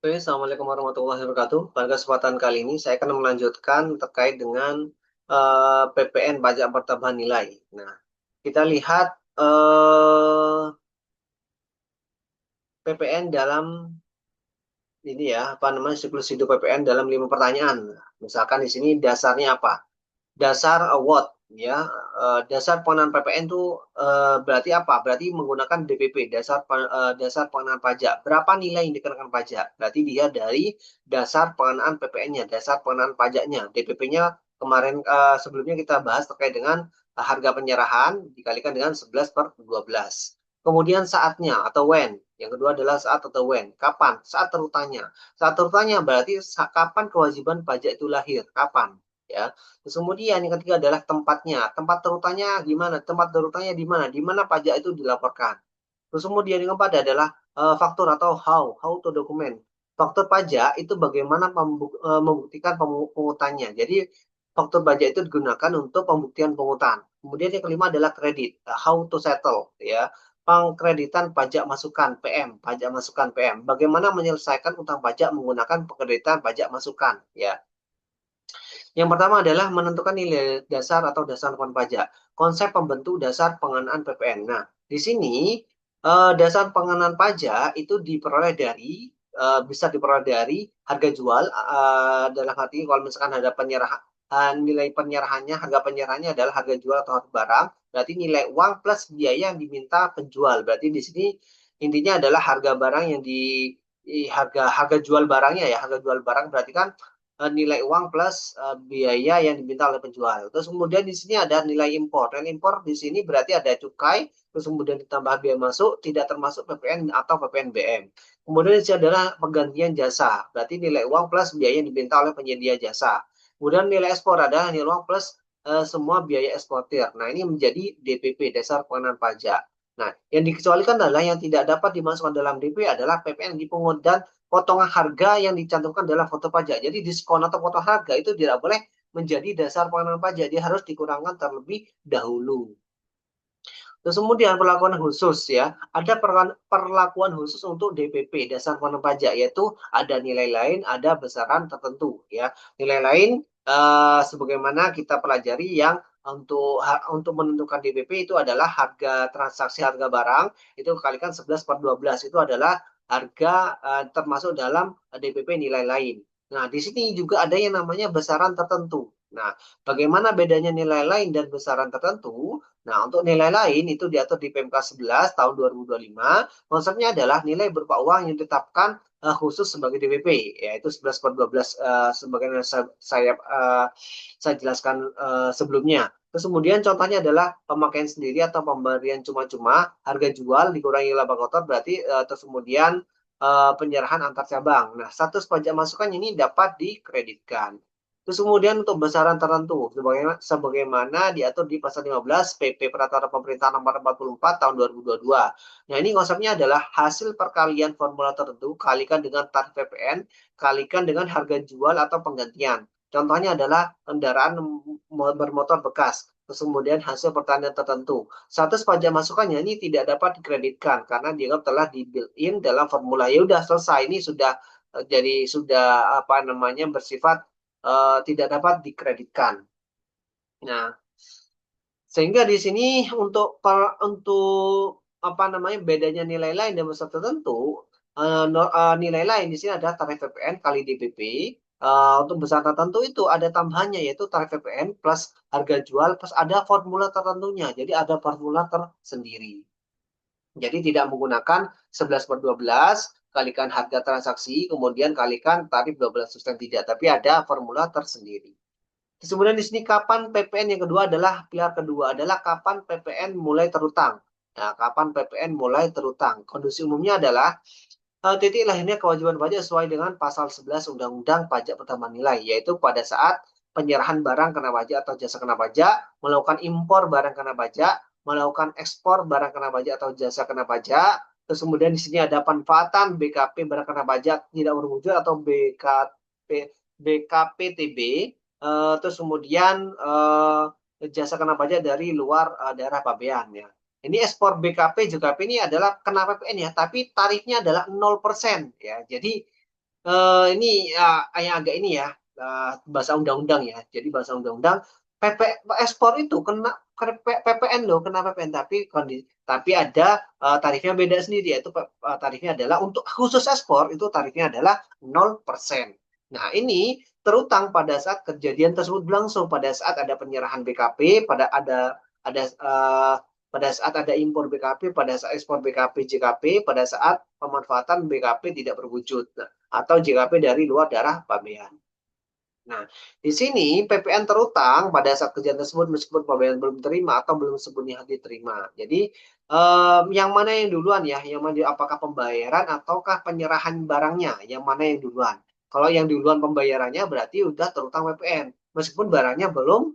Oke, Assalamualaikum warahmatullahi wabarakatuh. Pada kesempatan kali ini saya akan melanjutkan terkait dengan PPN pajak pertambahan nilai. Nah, kita lihat PPN dalam ini ya, apa namanya siklus hidup PPN dalam 5 pertanyaan. Nah, misalkan di sini dasarnya apa? Dasar award ya, dasar pengenaan PPN itu berarti apa? Berarti menggunakan DPP, dasar pengenaan pajak. Berapa nilai yang dikenakan pajak? Berarti dia dari dasar pengenaan PPN-nya, dasar pengenaan pajaknya. DPP-nya kemarin sebelumnya kita bahas terkait dengan harga penyerahan dikalikan dengan 11/12. Kemudian saatnya atau when. Yang kedua adalah saat atau when. Kapan? Saat terutannya. Saat terutannya berarti kapan kewajiban pajak itu lahir? Kapan? Ya. Terus kemudian yang ketiga adalah tempatnya. Tempat terutannya gimana? Tempat terutannya di mana? Di mana pajak itu dilaporkan. Terus kemudian yang keempat adalah faktur atau how to dokumen. Faktur pajak itu bagaimana membuktikan pungutannya. Jadi faktur pajak itu digunakan untuk pembuktian pungutan. Kemudian yang kelima adalah kredit, how to settle ya. Pengkreditan pajak masukan PM, pajak masukan PM. Bagaimana menyelesaikan utang pajak menggunakan pengkreditan pajak masukan ya. Yang pertama adalah menentukan nilai dasar atau dasar pengenaan pajak. Konsep pembentuk dasar pengenaan PPN. Nah, di sini dasar pengenaan pajak itu diperoleh dari bisa diperoleh dari harga jual dalam arti kalau misalkan ada penyerahan nilai penyerahannya, harga penyerahannya adalah harga jual atau harga barang, berarti nilai uang plus biaya yang diminta penjual. Berarti di sini intinya adalah harga barang yang harga harga jual barangnya ya, harga jual barang berarti kan nilai uang plus biaya yang diminta oleh penjual. Terus kemudian di sini ada nilai impor. Nilai impor di sini berarti ada cukai, terus kemudian ditambah biaya masuk, tidak termasuk PPN atau PPNBM. Kemudian di sini adalah penggantian jasa. Berarti nilai uang plus biaya yang diminta oleh penyedia jasa. Kemudian nilai ekspor adalah nilai uang plus semua biaya eksportir. Nah, ini menjadi DPP, dasar pengenaan pajak. Nah, yang dikecualikan adalah yang tidak dapat dimasukkan dalam DP adalah PPN dipungut dan potongan harga yang dicantumkan dalam foto pajak. Jadi diskon atau potongan harga itu tidak boleh menjadi dasar pengenaan pajak. Dia harus dikurangkan terlebih dahulu. Terus kemudian perlakuan khusus ya, ada perlakuan khusus untuk DPP, dasar pengenaan pajak, yaitu ada nilai lain, ada besaran tertentu ya. Nilai lain sebagaimana kita pelajari yang untuk menentukan DPP itu adalah harga transaksi harga barang itu kalikan 11/12 itu adalah harga termasuk dalam DPP nilai lain. Nah, di sini juga ada yang namanya besaran tertentu. Nah, bagaimana bedanya nilai lain dan besaran tertentu? Nah, untuk nilai lain itu diatur di PMK 11 tahun 2025. Konsepnya adalah nilai berupa uang yang ditetapkan khusus sebagai DPP, yaitu 11/12 sebagaimana saya jelaskan sebelumnya. Terus kemudian contohnya adalah pemakaian sendiri atau pemberian cuma-cuma, harga jual dikurangi laba kotor berarti terus kemudian penyerahan antar cabang. Nah, status pajak masukan ini dapat dikreditkan. Terus kemudian untuk besaran tertentu, sebagaimana diatur di pasal 15 PP Peraturan Pemerintah Nomor 44 tahun 2022. Nah, ini konsepnya adalah hasil perkalian formula tertentu kalikan dengan tarif PPN, kalikan dengan harga jual atau penggantian. Contohnya adalah kendaraan bermotor bekas. Terus kemudian hasil pertanian tertentu. Status pajak masukannya ini tidak dapat dikreditkan karena dianggap telah di built-in dalam formula. Ya udah selesai, ini sudah jadi sudah apa namanya bersifat tidak dapat dikreditkan. Nah, sehingga di sini untuk apa namanya bedanya nilai lain dan besar tertentu, nilai lain di sini ada tarif PPN kali DPP. Untuk besar tertentu itu ada tambahannya yaitu tarif PPN plus harga jual plus ada formula tertentunya. Jadi ada formula tersendiri. Jadi tidak menggunakan 11/12 kalikan harga transaksi kemudian kalikan tarif 12% tidak, tapi ada formula tersendiri. Kemudian di sini kapan PPN yang kedua adalah pilar kedua adalah kapan PPN mulai terutang. Nah, kapan PPN mulai terutang? Kondisi umumnya adalah titik lahirnya kewajiban pajak sesuai dengan pasal 11 Undang-Undang Pajak Pertambahan Nilai, yaitu pada saat penyerahan barang kena pajak atau jasa kena pajak, melakukan impor barang kena pajak, melakukan ekspor barang kena pajak atau jasa kena pajak, terus kemudian di sini ada penempatan BKP barang kena pajak tidak berwujud atau BKPTB, terus kemudian jasa kena pajak dari luar daerah pabean ya. Ini ekspor BKP, JKP ini adalah kena PPN ya, tapi tarifnya adalah 0% ya. Jadi ini yang agak ini ya, bahasa undang-undang ya. Jadi bahasa undang-undang PP ekspor itu kena PPN loh, kena PPN, tapi ada tarifnya beda sendiri, yaitu tarifnya adalah untuk khusus ekspor itu tarifnya adalah 0%. Nah, ini terutang pada saat kejadian tersebut berlangsung, pada saat ada penyerahan BKP, ada pada saat ada impor BKP, pada saat ekspor BKP, JKP, pada saat pemanfaatan BKP tidak berwujud. Nah, atau JKP dari luar daerah pabean. Nah, di sini PPN terutang pada saat kejadian tersebut meskipun pabean belum terima atau belum sepenuhnya diterima. Jadi, yang mana yang duluan ya? Yang mana apakah pembayaran ataukah penyerahan barangnya? Yang mana yang duluan? Kalau yang duluan pembayarannya berarti udah terutang PPN meskipun barangnya belum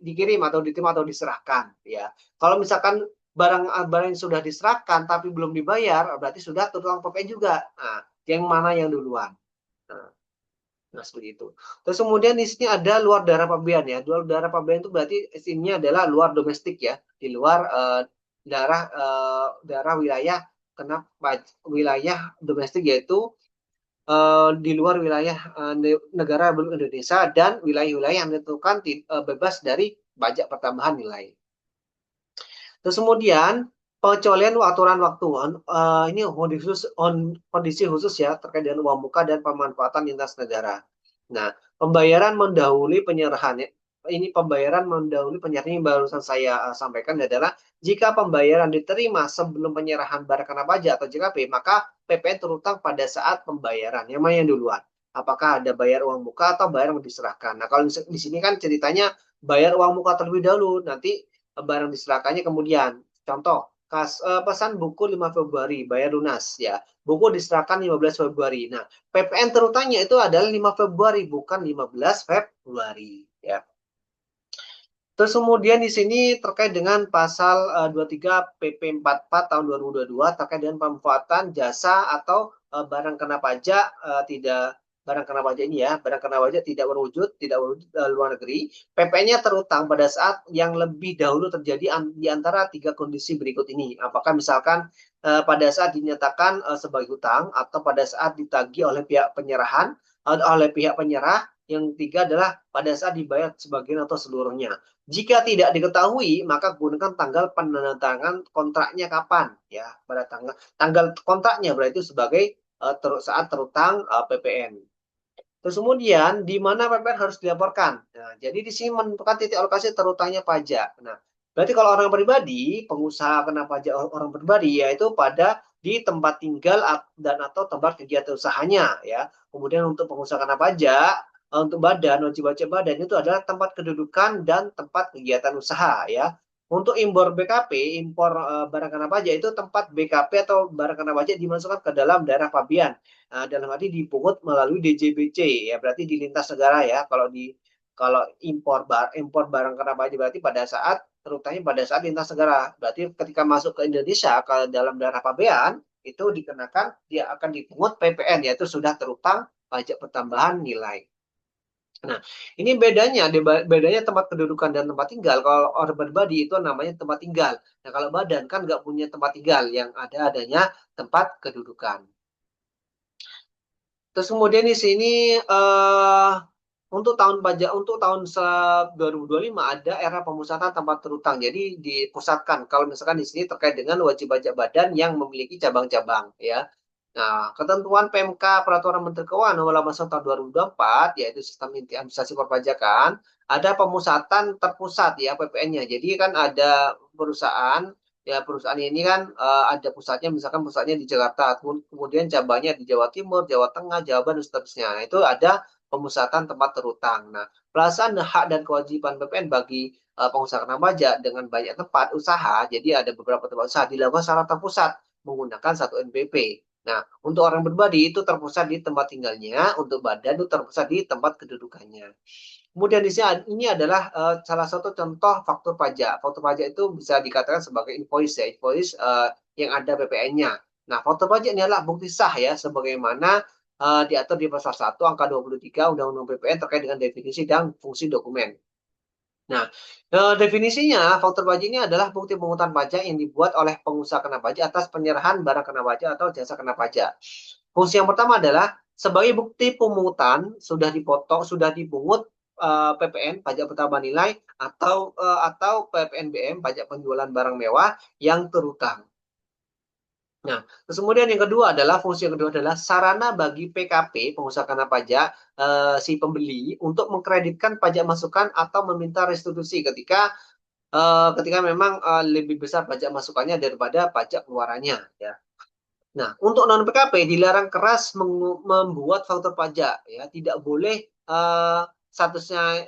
dikirim atau diterima atau diserahkan ya. Kalau misalkan barang yang sudah diserahkan tapi belum dibayar berarti sudah terutang PPN juga. Nah, yang mana yang duluan? Nah, Nah, seperti itu. Terus kemudian di sini ada luar daerah pabean ya. Luar daerah pabean itu berarti isinya adalah luar domestik ya, di luar daerah wilayah kena wilayah domestik, yaitu di luar wilayah negara Indonesia dan wilayah-wilayah yang menentukan bebas dari pajak pertambahan nilai. Terus kemudian pengecualian aturan waktu. Ini kondisi khusus ya terkait dengan uang muka dan pemanfaatan lintas negara. Nah, pembayaran mendahului penyerahan ya. Ini pembayaran mendahului penyerahan yang barusan saya sampaikan adalah jika pembayaran diterima sebelum penyerahan barang kena pajak atau JKP, maka PPN terutang pada saat pembayaran. Yang mana yang duluan? Apakah ada bayar uang muka atau bayar yang diserahkan? Nah, kalau di sini kan ceritanya bayar uang muka terlebih dahulu, nanti barang diserahkannya kemudian. Contoh, pesan buku 5 Februari, bayar lunas ya. Buku diserahkan 15 Februari. Nah, PPN terutangnya itu adalah 5 Februari, bukan 15 Februari ya. Terus kemudian di sini terkait dengan pasal 23 PP 44 tahun 2022 terkait dengan pemanfaatan jasa atau barang kena pajak tidak barang kena pajak ini ya, barang kena pajak tidak berwujud luar negeri, PPN-nya terutang pada saat yang lebih dahulu terjadi di antara tiga kondisi berikut ini. Apakah misalkan pada saat dinyatakan sebagai hutang atau pada saat ditagih oleh pihak penyerahan oleh pihak penyerah, yang ketiga adalah pada saat dibayar sebagian atau seluruhnya. Jika tidak diketahui, maka gunakan tanggal penandatangan kontraknya kapan ya. Pada tanggal kontraknya berarti sebagai saat terutang PPN. Terus kemudian di mana PPN harus dilaporkan. Nah, jadi di sini menentukan titik alokasi terutangnya pajak. Nah, berarti kalau orang pribadi, pengusaha kena pajak orang pribadi yaitu pada di tempat tinggal dan atau tempat kegiatan usahanya ya. Kemudian untuk pengusaha kena pajak, untuk badan, wajib pajak badan itu adalah tempat kedudukan dan tempat kegiatan usaha ya. Untuk impor BKP, impor barang kena pajak itu tempat BKP atau barang kena pajak dimasukkan ke dalam daerah pabean. Dalam arti dipungut melalui DJBC ya, berarti di lintas negara ya. Kalau impor barang kena pajak berarti pada saat terutama pada saat lintas negara. Berarti ketika masuk ke Indonesia ke dalam daerah pabean itu dikenakan dia akan dipungut PPN, yaitu sudah terutang pajak pertambahan nilai. Nah, ini bedanya tempat kedudukan dan tempat tinggal. Kalau orang pribadi itu namanya tempat tinggal. Nah, kalau badan kan nggak punya tempat tinggal, yang adanya tempat kedudukan. Terus kemudian di sini untuk tahun pajak untuk tahun 2025 ada era pemusatan tempat terutang. Jadi dipusatkan. Kalau misalkan di sini terkait dengan wajib pajak badan yang memiliki cabang-cabang ya. Nah, ketentuan PMK Peraturan Menteri Keuangan Nomor 81 Tahun 2024 yaitu Sistem Inti Administrasi Perpajakan, ada pemusatan terpusat ya PPN-nya. Jadi kan ada perusahaan ya, perusahaan ini kan ada pusatnya, misalkan pusatnya di Jakarta, kemudian cabangnya di Jawa Timur, Jawa Tengah, Jawa Barat dan seterusnya. Nah, itu ada pemusatan tempat terutang. Nah, pelaksanaan hak dan kewajiban PPN bagi pengusaha kena pajak dengan banyak tempat usaha, jadi ada beberapa tempat usaha dilakukan secara terpusat menggunakan satu NPP. Nah, untuk orang pribadi itu terpusat di tempat tinggalnya, untuk badan itu terpusat di tempat kedudukannya. Kemudian di sini ini adalah salah satu contoh faktur pajak. Faktur pajak itu bisa dikatakan sebagai invoice ya, invoice yang ada PPN-nya. Nah, faktur pajak ini adalah bukti sah ya, sebagaimana diatur di pasal 1 angka 23 Undang-Undang PPN terkait dengan definisi dan fungsi dokumen. Nah, definisinya faktur pajak ini adalah bukti pungutan pajak yang dibuat oleh pengusaha kena pajak atas penyerahan barang kena pajak atau jasa kena pajak. Fungsi yang pertama adalah sebagai bukti pemungutan sudah dipotong, sudah dipungut PPN pajak pertambahan nilai atau PPNBM pajak penjualan barang mewah yang terutang. Nah, terus kemudian yang kedua adalah fungsi yang kedua adalah sarana bagi PKP pengusaha kena pajak si pembeli untuk mengkreditkan pajak masukan atau meminta restitusi ketika memang lebih besar pajak masukannya daripada pajak keluarannya ya. Nah, untuk non PKP dilarang keras membuat faktur pajak ya, tidak boleh statusnya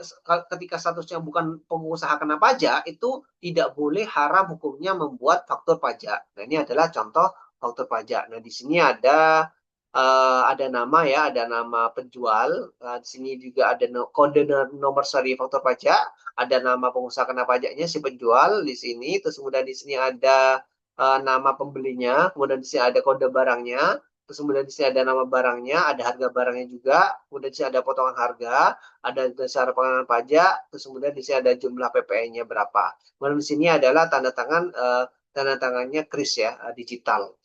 ketika statusnya bukan pengusaha kena pajak itu tidak boleh haram hukumnya membuat faktur pajak. Nah, ini adalah contoh faktur pajak. Nah, di sini ada nama ya, ada nama penjual. Di sini juga ada kode nomor seri faktur pajak, ada nama pengusaha kena pajaknya si penjual di sini. Terus kemudian di sini ada nama pembelinya, kemudian di sini ada kode barangnya, terus kemudian di sini ada nama barangnya, ada harga barangnya juga, kemudian di sini ada potongan harga, ada dasar pengenaan pajak, terus kemudian di sini ada jumlah PPN-nya berapa. Kemudian di sini adalah tanda tangannya kris ya, digital.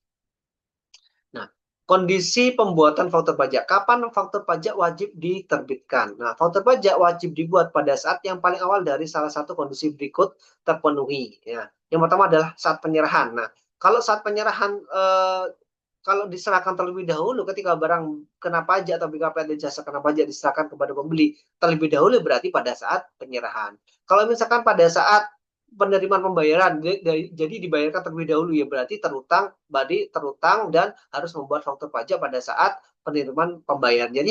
Nah, kondisi pembuatan faktur pajak. Kapan faktur pajak wajib diterbitkan? Nah, faktur pajak wajib dibuat pada saat yang paling awal dari salah satu kondisi berikut terpenuhi. Ya. Yang pertama adalah saat penyerahan. Nah, kalau saat penyerahan kalau diserahkan terlebih dahulu ketika barang kena pajak atau BKP atau jasa kena pajak diserahkan kepada pembeli terlebih dahulu berarti pada saat penyerahan. Kalau misalkan pada saat penerimaan pembayaran jadi dibayarkan terlebih dahulu ya berarti terutang dan harus membuat faktur pajak pada saat penerimaan pembayaran. Jadi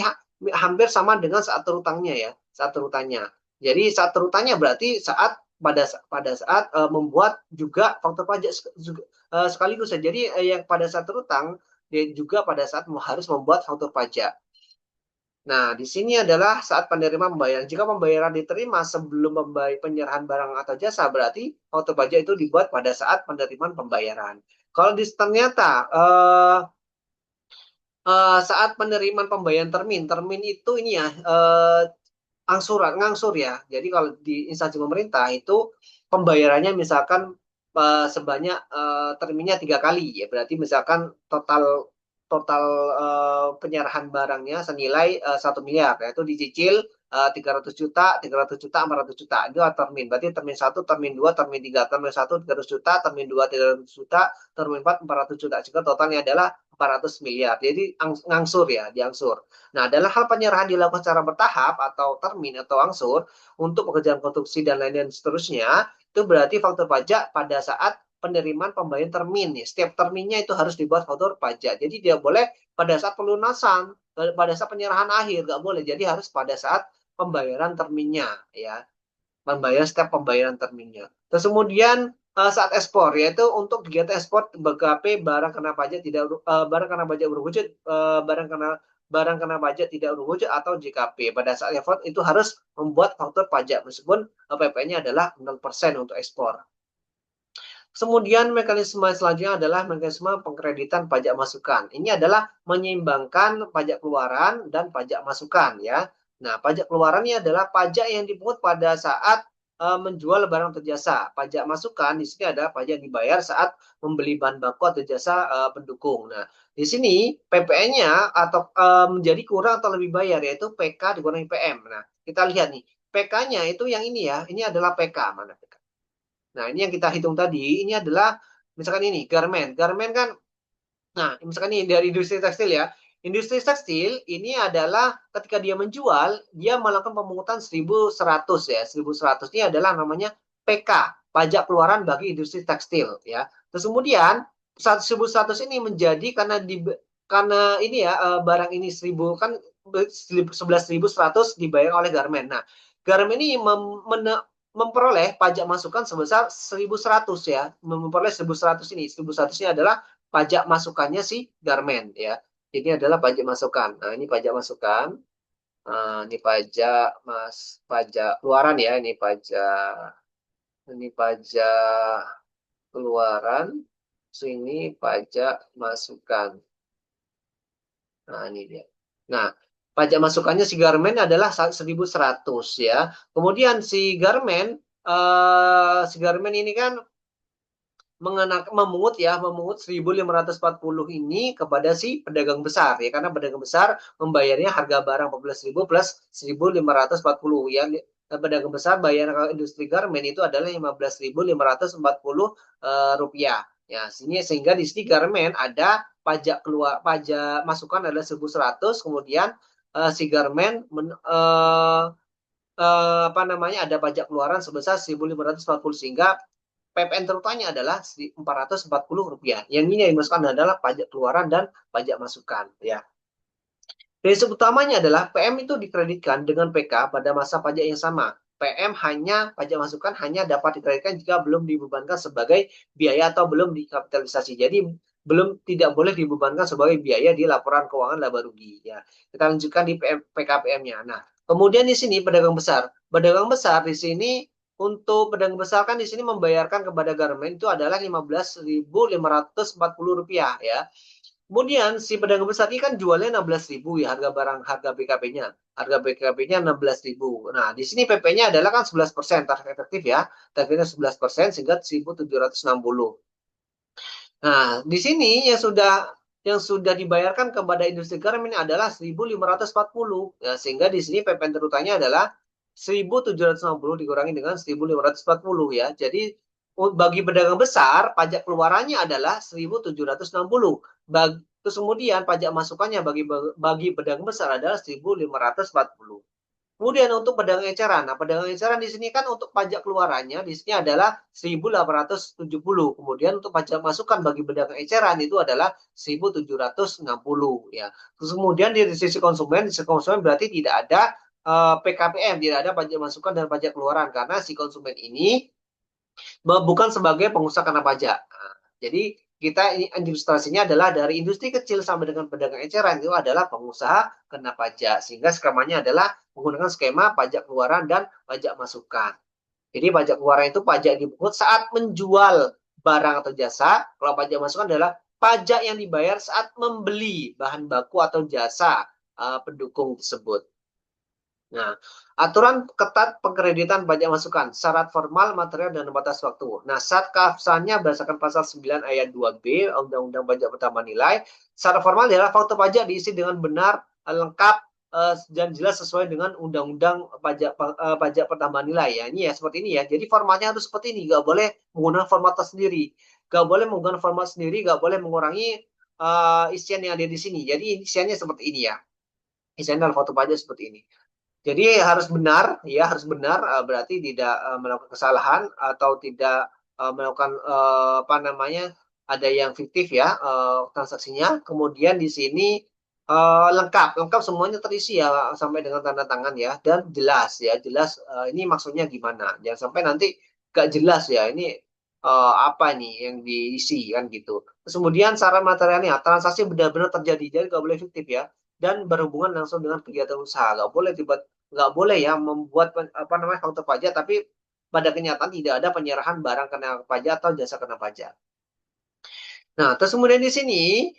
hampir sama dengan saat terutangnya ya, saat terutangnya. Jadi saat terutangnya berarti pada saat membuat juga faktur pajak sekaligus. Jadi yang pada saat terutang dan juga pada saat harus membuat faktur pajak. Nah, di sini adalah saat penerimaan pembayaran. Jika pembayaran diterima sebelum penyerahan barang atau jasa, berarti faktur pajak itu dibuat pada saat penerimaan pembayaran. Kalau ternyata saat penerimaan pembayaran termin itu ini ya ngangsur ya. Jadi kalau di instansi pemerintah itu pembayarannya misalkan sebanyak terminnya 3 kali ya. Berarti misalkan total total penyerahan barangnya senilai 1 miliar, yaitu dicicil 300 juta, 300 juta, 400 juta. Itu termin. Berarti termin 1, termin 2, termin 3. Termin 1 300 juta, termin 2 300 juta, termin 4 400 juta. Jika totalnya adalah 400 miliar. Jadi ngangsur ya, diangsur. Nah, dalam hal penyerahan dilakukan secara bertahap atau termin atau angsur untuk pekerjaan konstruksi dan lain-lain seterusnya, itu berarti faktur pajak pada saat penerimaan pembayaran termin. Ya. Setiap terminnya itu harus dibuat faktur pajak. Jadi dia boleh pada saat pelunasan, pada saat penyerahan akhir, nggak boleh. Jadi harus pada saat pembayaran terminnya. Ya, membayar setiap pembayaran terminnya. Terus kemudian saat ekspor yaitu untuk kegiatan ekspor BKP barang kena pajak tidak barang kena pajak berwujud barang kena pajak tidak berwujud atau JKP. Pada saat ekspor itu harus membuat faktur pajak meskipun PPN-nya adalah 0% untuk ekspor. Kemudian mekanisme selanjutnya adalah mekanisme pengkreditan pajak masukan. Ini adalah menyeimbangkan pajak keluaran dan pajak masukan ya. Nah, pajak keluaran ini adalah pajak yang dipungut pada saat menjual barang atau jasa. Pajak masukan di sini adalah pajak yang dibayar saat membeli bahan baku atau jasa pendukung. Nah, di sini PPN-nya atau menjadi kurang atau lebih bayar yaitu PK dikurangi PM. Nah, kita lihat nih, PK-nya itu yang ini ya. Ini adalah PK mana PK? Nah, ini yang kita hitung tadi, ini adalah misalkan ini garment. Garment kan, nah misalkan ini dari industri tekstil ya. Industri tekstil ini adalah ketika dia menjual, dia melakukan pemungutan 1.100 ya. 1.100 ini adalah namanya PK, pajak keluaran bagi industri tekstil ya. Terus kemudian 1.100 ini menjadi karena ini ya barang ini 11.100 dibayar oleh garment. Nah, garment ini memperoleh pajak masukan sebesar 1.100 ya. Memperoleh 1.100 ini. 1.100 ini adalah pajak masukannya si garment ya. Ini adalah pajak masukan. Nah, ini pajak masukan. Ini pajak keluaran ya. Ini pajak keluaran. Sini pajak masukan. Nah, ini dia. Nah, pajak masukannya si garment adalah 1.100 ya. Kemudian si garment ini kan memungut 1.540 ini kepada si pedagang besar ya, karena pedagang besar membayarnya harga barang 14.000 plus 1.540 ya. Pedagang besar bayar ke industri garmen itu adalah 15.540 rupiah ya. Sehingga di sini garmen ada pajak masukan adalah 1.100, kemudian si garmen apa namanya, ada pajak keluaran sebesar 1.540, sehingga PPN terutanya adalah Rp440. Yang ini yang dimasukkan adalah pajak keluaran dan pajak masukan ya. Prinsip utamanya adalah PM itu dikreditkan dengan PK pada masa pajak yang sama. Pajak masukan hanya dapat dikreditkan jika belum dibebankan sebagai biaya atau belum dikapitalisasi. Jadi tidak boleh dibebankan sebagai biaya di laporan keuangan laba rugi ya. Kita lanjutkan di PKPM-nya. Nah, kemudian di sini pedagang besar. Pedagang besar di sini, untuk pedagang besar kan di sini membayarkan kepada garmen itu adalah Rp15.540 ya. Kemudian si pedagang besar ini kan jualnya 16.000 ya, harga BKP-nya. Harga BKP-nya 16.000. Nah, di sini PP-nya adalah kan 11%, tarif efektif ya. Tarifnya 11% sehingga 1.760. Nah, di sini yang sudah dibayarkan kepada industri garmen adalah 1.540 ya, sehingga di sini PPN terutanya adalah 1.760 dikurangi dengan 1.540 ya. Jadi bagi pedagang besar pajak keluarannya adalah 1.760. Terus kemudian pajak masukannya bagi pedagang besar adalah 1.540. Kemudian untuk pedagang eceran. Nah, pedagang eceran di sini kan untuk pajak keluarannya di sini adalah 1.870. Kemudian untuk pajak masukan bagi pedagang eceran itu adalah 1.760 ya. Terus kemudian di sisi konsumen berarti tidak ada PKPM, tidak ada pajak masukan dan pajak keluaran karena si konsumen ini bukan sebagai pengusaha kena pajak. Nah, jadi kita ini ilustrasinya adalah dari industri kecil sampai dengan pedagang eceran itu adalah pengusaha kena pajak, sehingga skemanya adalah menggunakan skema pajak keluaran dan pajak masukan. Jadi pajak keluaran itu pajak dipungut saat menjual barang atau jasa. Kalau pajak masukan adalah pajak yang dibayar saat membeli bahan baku atau jasa pendukung tersebut. Nah, aturan ketat pengkreditan pajak masukan, syarat formal, material, dan batas waktu. Nah, syarat keabsahannya berdasarkan pasal 9 ayat 2B Undang-Undang Pajak Pertambahan Nilai. Syarat formal adalah faktur pajak diisi dengan benar, lengkap, dan jelas sesuai dengan Undang-Undang Pajak Pertambahan Nilai. Ya, ini ya seperti ini ya. Jadi formatnya harus seperti ini, nggak boleh menggunakan format tersendiri, nggak boleh menggunakan format sendiri, nggak boleh mengurangi isian yang ada di sini. Jadi isiannya seperti ini ya. Isiannya adalah faktur pajak seperti ini. Jadi harus benar, ya harus benar, berarti tidak melakukan kesalahan atau tidak melakukan apa namanya, ada yang fiktif ya transaksinya. Kemudian di sini lengkap semuanya terisi ya sampai dengan tanda tangan ya, dan jelas ya, jelas ini maksudnya gimana. Jangan sampai nanti gak jelas ya ini apa nih yang diisi kan gitu. Terus kemudian syarat materialnya transaksi benar-benar terjadi, jadi gak boleh fiktif ya, dan berhubungan langsung dengan kegiatan usaha. Nggak boleh ya membuat apa namanya faktur pajak tapi pada kenyataan tidak ada penyerahan barang kena pajak atau jasa kena pajak. Nah, terus kemudian di sini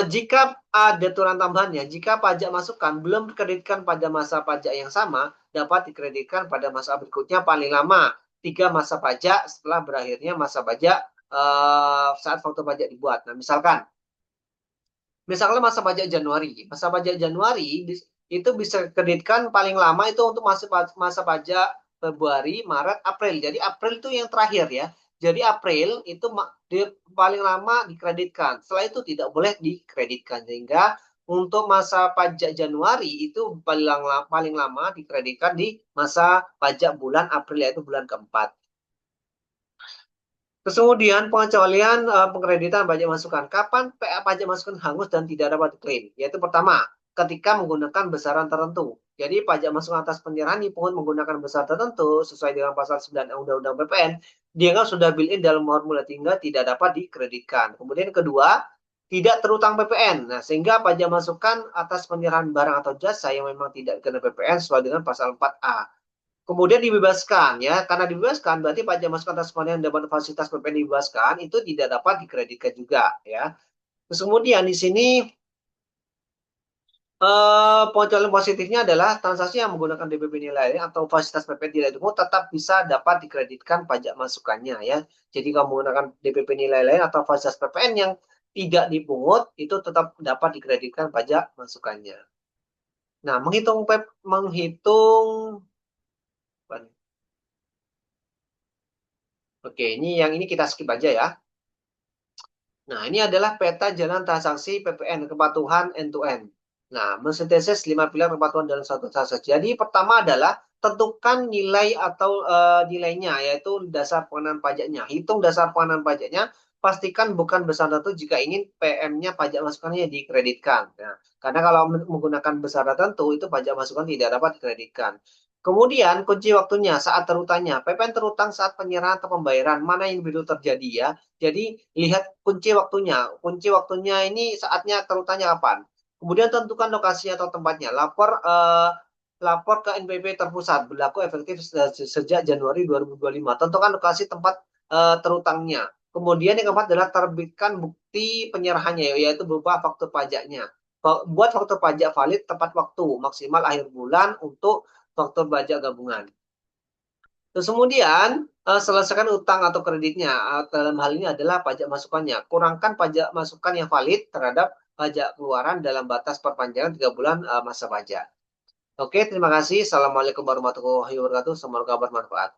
jika ada aturan tambahannya, jika pajak masukan belum dikreditkan pada masa pajak yang sama, dapat dikreditkan pada masa berikutnya paling lama 3 masa pajak setelah berakhirnya masa pajak saat faktur pajak dibuat. Nah, misalnya masa pajak Januari itu bisa kreditkan paling lama itu untuk masa pajak Februari, Maret, April. Jadi April itu yang terakhir ya. Jadi April itu paling lama dikreditkan. Setelah itu tidak boleh dikreditkan. Sehingga untuk masa pajak Januari itu paling lama dikreditkan di masa pajak bulan April, yaitu bulan keempat. Terus kemudian pengecualian pengkreditan pajak masukan. Kapan pajak masukan hangus dan tidak dapat diklaim? Yaitu pertama, ketika menggunakan besaran tertentu. Jadi pajak masukan atas penyerahan dipungut menggunakan besar tertentu sesuai dengan pasal 9 Undang-Undang PPN, dianggap sudah built-in dalam formula hingga tidak dapat dikreditkan. Kemudian kedua, tidak terutang PPN. Nah, sehingga pajak masukan atas penyerahan barang atau jasa yang memang tidak kena PPN sesuai dengan pasal 4A. Kemudian dibebaskan ya, karena dibebaskan berarti pajak masukan atas yang dapat fasilitas PPN dibebaskan itu tidak dapat dikreditkan juga ya. Terus kemudian di sini Pengecualian positifnya adalah transaksi yang menggunakan DPP nilai atau fasilitas PPN tidak dipungut tetap bisa dapat dikreditkan pajak masukannya ya. Jadi kalau menggunakan DPP nilai lain atau fasilitas PPN yang tidak dipungut itu tetap dapat dikreditkan pajak masukannya. Nah, menghitung Oke, ini kita skip aja ya. Nah, ini adalah peta jalan transaksi PPN, kepatuhan end to end. Nah, mensintesis 5 pilar kepatuhan dalam satu transaksi. Jadi, pertama adalah tentukan nilai atau nilainya, yaitu dasar pengenaan pajaknya. Hitung dasar pengenaan pajaknya, pastikan bukan besar tertentu jika ingin PM-nya pajak masukannya dikreditkan. Nah, karena kalau menggunakan besar tertentu, itu pajak masukan tidak dapat dikreditkan. Kemudian kunci waktunya saat terutangnya. PPN terutang saat penyerahan atau pembayaran. Mana yang dulu terjadi ya. Jadi lihat kunci waktunya. Kunci waktunya ini saatnya terutangnya kapan. Kemudian tentukan lokasi atau tempatnya. Lapor ke NPWP terpusat berlaku efektif sejak Januari 2025. Tentukan lokasi tempat terutangnya. Kemudian yang keempat adalah terbitkan bukti penyerahannya yaitu berupa faktur pajaknya. Buat faktur pajak valid tepat waktu maksimal akhir bulan untuk faktur pajak gabungan. Terus kemudian selesaikan utang atau kreditnya. Dalam hal ini adalah pajak masukannya. Kurangkan pajak masukan yang valid terhadap pajak keluaran dalam batas perpanjangan 3 bulan masa pajak. Oke, terima kasih. Assalamualaikum warahmatullahi wabarakatuh. Semoga bermanfaat.